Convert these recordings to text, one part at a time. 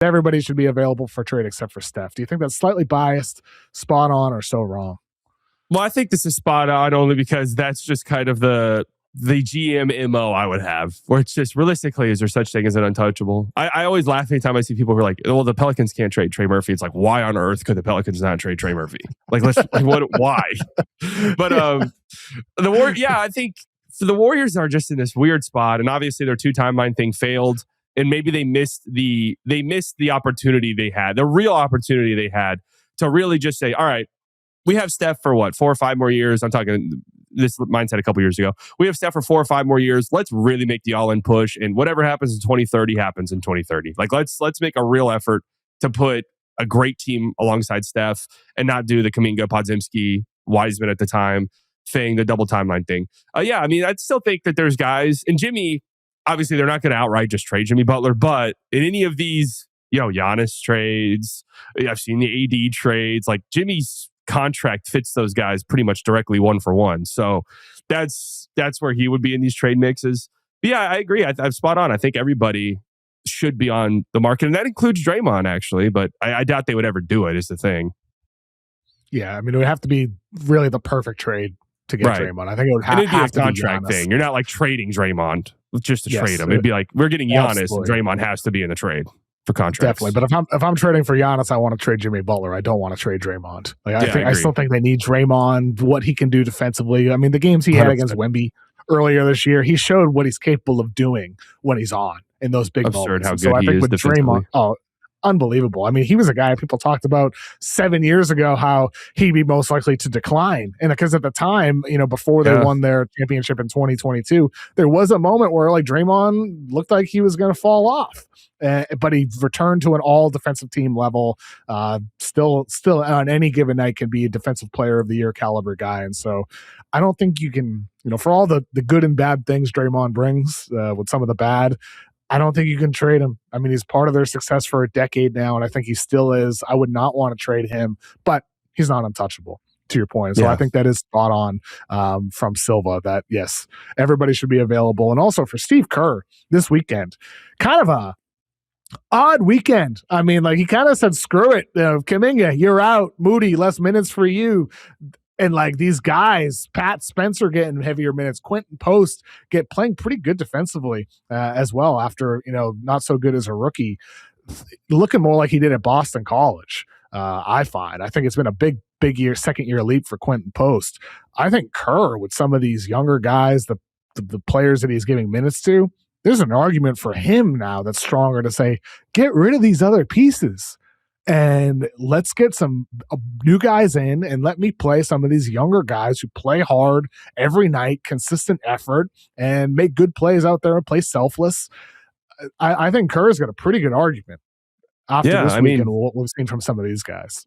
everybody should be available for trade except for Steph. Do you think that's slightly biased, spot on, or so wrong? Well, I think this is spot on only because that's just kind of the GM MO I would have, where it's just realistically, is there such thing as an untouchable? I always laugh anytime I see people who are like, well, the Pelicans can't trade Trey Murphy. It's like, why on earth could the Pelicans not trade Trey Murphy? Like, why? But I think the Warriors are just in this weird spot, and obviously their 2 timeline thing failed, and maybe they missed the opportunity they had, the real opportunity they had to really just say, all right, we have Steph for 4 or 5 more years. I'm talking this mindset a couple years ago. We have Steph for 4 or 5 more years. Let's really make the all-in push, and whatever happens in 2030 happens in 2030. Like, let's make a real effort to put a great team alongside Steph and not do the Kuminga, Podziemski, Wiseman at the time thing, the double timeline thing. I mean, I still think that there's guys, and Jimmy, obviously they're not going to outright just trade Jimmy Butler, but in any of these, Giannis trades, I've seen the AD trades, like Jimmy's contract fits those guys pretty much directly 1 for 1. So that's where he would be in these trade mixes. But yeah, I agree. I'm spot on. I think everybody should be on the market, and that includes Draymond actually, but I doubt they would ever do it, is the thing. Yeah, I mean, it would have to be really the perfect trade to get Draymond. I think it would have be a to contract be thing. You're not like trading Draymond just to trade him. It'd be like, we're getting Giannis, and Draymond has to be in the trade for contracts. Definitely. But if I'm trading for Giannis, I want to trade Jimmy Butler. I don't want to trade Draymond. I still think they need Draymond, what he can do defensively. I mean, the games he had 100%. Against Wemby earlier this year, he showed what he's capable of doing when he's on in those big moments. How good he is with Draymond, unbelievable. I mean, he was a guy people talked about 7 years ago, how he'd be most likely to decline. And because at the time, before they won their championship in 2022, there was a moment where like Draymond looked like he was going to fall off. But he returned to an all defensive team level, still on any given night can be a defensive player of the year caliber guy. And so I don't think you can, for all the good and bad things Draymond brings with some of the bad, I don't think you can trade him. I mean, he's part of their success for a decade now, and I think he still is. I would not want to trade him, but he's not untouchable, to your point. So I think that is spot on from Silva that, yes, everybody should be available. And also for Steve Kerr this weekend, kind of a odd weekend. I mean, like he kind of said, screw it. Kuminga, you're out. Moody, less minutes for you. And like these guys, Pat Spencer getting heavier minutes, Quentin Post playing pretty good defensively as well after, not so good as a rookie, looking more like he did at Boston College. I find. I think it's been a big second year leap for Quentin Post. I think Kerr with some of these younger guys, the players that he's giving minutes to, there's an argument for him now that's stronger to say, get rid of these other pieces. And let's get some new guys in and let me play some of these younger guys who play hard every night, consistent effort, and make good plays out there and play selfless. I think Kerr's got a pretty good argument after this weekend, what we've seen from some of these guys.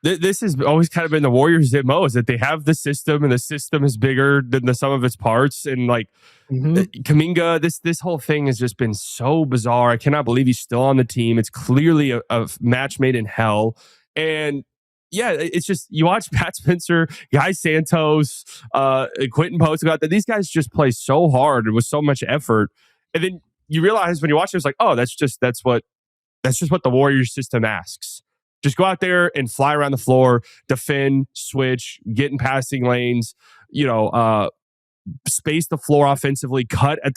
This has always kind of been the Warriors' MO, is that they have the system, and the system is bigger than the sum of its parts. And like Kuminga, this whole thing has just been so bizarre. I cannot believe he's still on the team. It's clearly a match made in hell. And yeah, it's just, you watch Pat Spencer, Guy Santos, Quentin Post, these guys just play so hard and with so much effort. And then you realize when you watch it, it's like, oh, that's just what the Warriors system asks. Just go out there and fly around the floor, defend, switch, get in passing lanes, space the floor offensively, make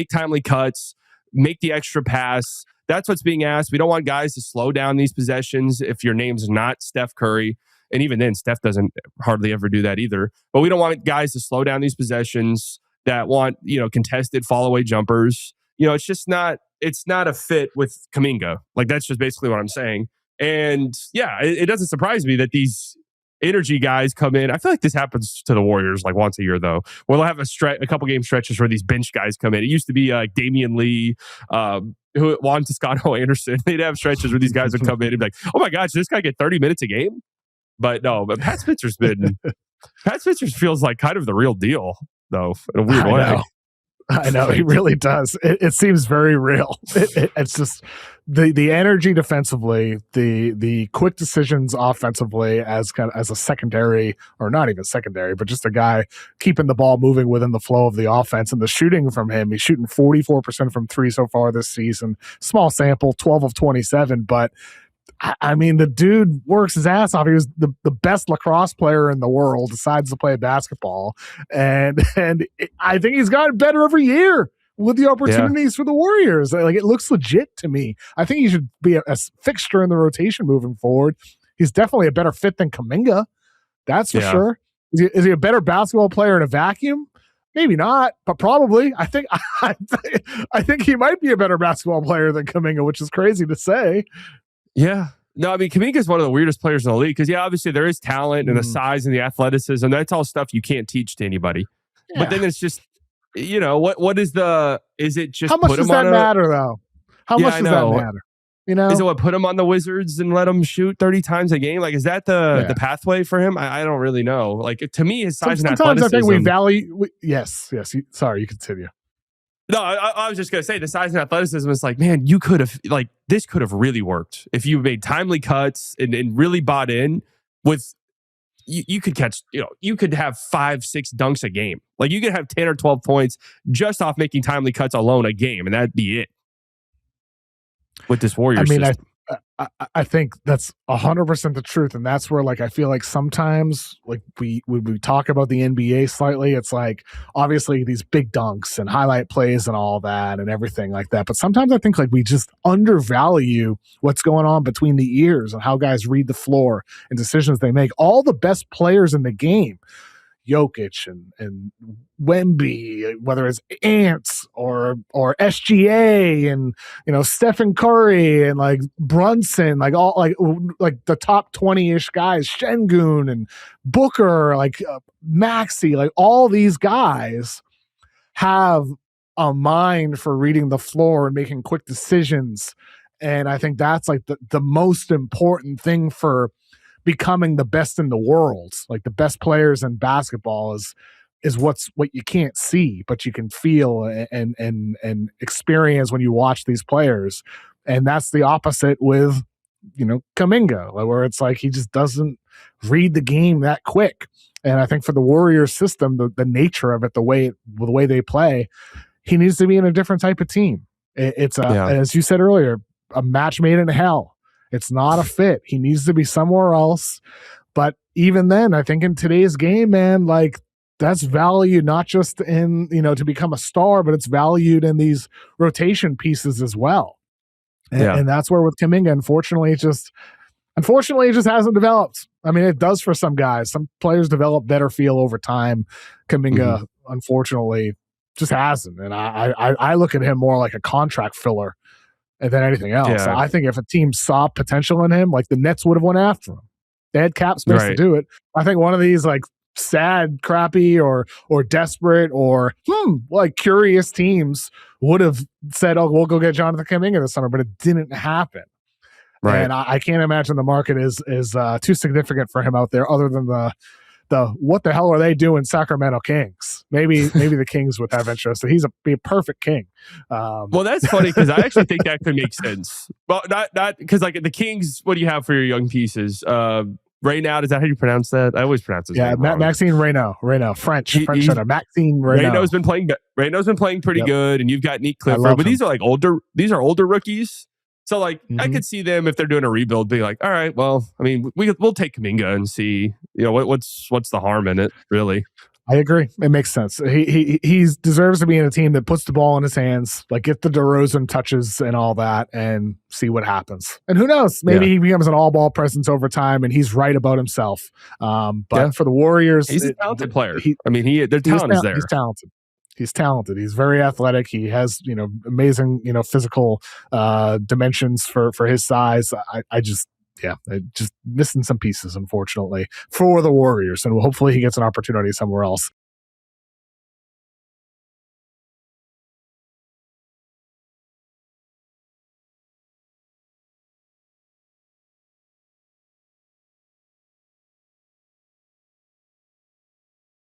timely cuts, make the extra pass. That's what's being asked. We don't want guys to slow down these possessions if your name's not Steph Curry. And even then, Steph doesn't hardly ever do that either. But we don't want guys to slow down these possessions that want, contested fall-away jumpers. It's just not... It's not a fit with Kuminga. Like, that's just basically what I'm saying. And yeah, it doesn't surprise me that these energy guys come in. I feel like this happens to the Warriors like once a year, though. We'll have a couple game stretches where these bench guys come in. It used to be Damian Lee, Juan Toscano Anderson. They'd have stretches where these guys would come in and be like, oh my gosh, this guy get 30 minutes a game? But no, Pat Spencer feels like kind of the real deal, though, in a weird way. I know he really does. It seems very real. It's just the energy defensively, the quick decisions offensively as a secondary, or not even secondary, but just a guy keeping the ball moving within the flow of the offense, and the shooting from him. He's shooting 44% from three so far this season. Small sample, 12 of 27, but I mean, the dude works his ass off. He was the best lacrosse player in the world, decides to play basketball. And I think he's gotten better every year with the opportunities for the Warriors. Like, it looks legit to me. I think he should be a fixture in the rotation moving forward. He's definitely a better fit than Kuminga. That's for sure. Is he a better basketball player in a vacuum? Maybe not, but probably. I think he might be a better basketball player than Kuminga, which is crazy to say. Yeah. No, I mean, Kuminga is one of the weirdest players in the league because, obviously there is talent and the size and the athleticism. That's all stuff you can't teach to anybody. Yeah. But then it's just, what is it just how much put does him that matter, though? How much does that matter? Is it what, put him on the Wizards and let him shoot 30 times a game? Like, is that the pathway for him? I don't really know. Like, to me, his size and athleticism. Sometimes I think we value. Yes. Sorry, you continue. No, I was just going to say the size and athleticism is like, man, you could have, like, this could have really worked if you made timely cuts and really bought in with, you could catch, you could have 5-6 dunks a game. Like, you could have 10 or 12 points just off making timely cuts alone a game, and that'd be it with this Warriors system. I think that's 100% the truth, and that's where, like, I feel like sometimes, like, when we talk about the NBA slightly, it's like obviously these big dunks and highlight plays and all that and everything like that. But sometimes I think, like, we just undervalue what's going on between the ears and how guys read the floor and decisions they make. All the best players in the game, Jokic and Wemby, whether it's Ants or SGA and Stephen Curry and like Brunson, like all like the top 20-ish guys, Şengün and Booker, like Maxey, like all these guys have a mind for reading the floor and making quick decisions. And I think that's like the most important thing for becoming the best in the world. Like, the best players in basketball is what you can't see, but you can feel and experience when you watch these players. And that's the opposite with, Kuminga, where it's like he just doesn't read the game that quick. And I think for the Warriors system, the nature of it, the way they play, he needs to be in a different type of team. It's as you said earlier, a match made in hell. It's not a fit. He needs to be somewhere else. But even then, I think in today's game, man, like, that's valued not just in, to become a star, but it's valued in these rotation pieces as well. And that's where with Kuminga, unfortunately, it just hasn't developed. I mean, it does for some guys. Some players develop better feel over time. Kuminga, unfortunately, just hasn't. And I look at him more like a contract filler than anything else. Yeah. I think if a team saw potential in him, like the Nets would have went after him. They had cap space to do it. I think one of these, like, sad, crappy, or desperate, or like curious teams would have said, "Oh, we'll go get Jonathon Kuminga this summer," but it didn't happen. Right. And I can't imagine the market is too significant for him out there, other than the what the hell are they doing, Sacramento Kings? Maybe the Kings would have interest. So he's be a perfect king. Well, that's funny because I actually think that could make sense. Well, not because, like, the Kings. What do you have for your young pieces? Reynaud, is that how you pronounce that? I always pronounce his name wrong. Maxime Reynaud, French center. Maxime Reynaud. Reynaud's been playing pretty good, and you've got Nick Clifford, but these are older rookies. So, like, I could see them, if they're doing a rebuild, be like, all right, well, I mean, we'll take Kuminga and see, what's the harm in it, really. I agree. It makes sense. He deserves to be in a team that puts the ball in his hands, like, get the DeRozan touches and all that, and see what happens. And who knows? Maybe he becomes an all-ball presence over time, and he's right about himself. But for the Warriors, he's a talented player. Their talent is there. He's talented. He's talented. He's very athletic. He has, amazing, physical dimensions for his size. I just missing some pieces, unfortunately, for the Warriors. And hopefully he gets an opportunity somewhere else.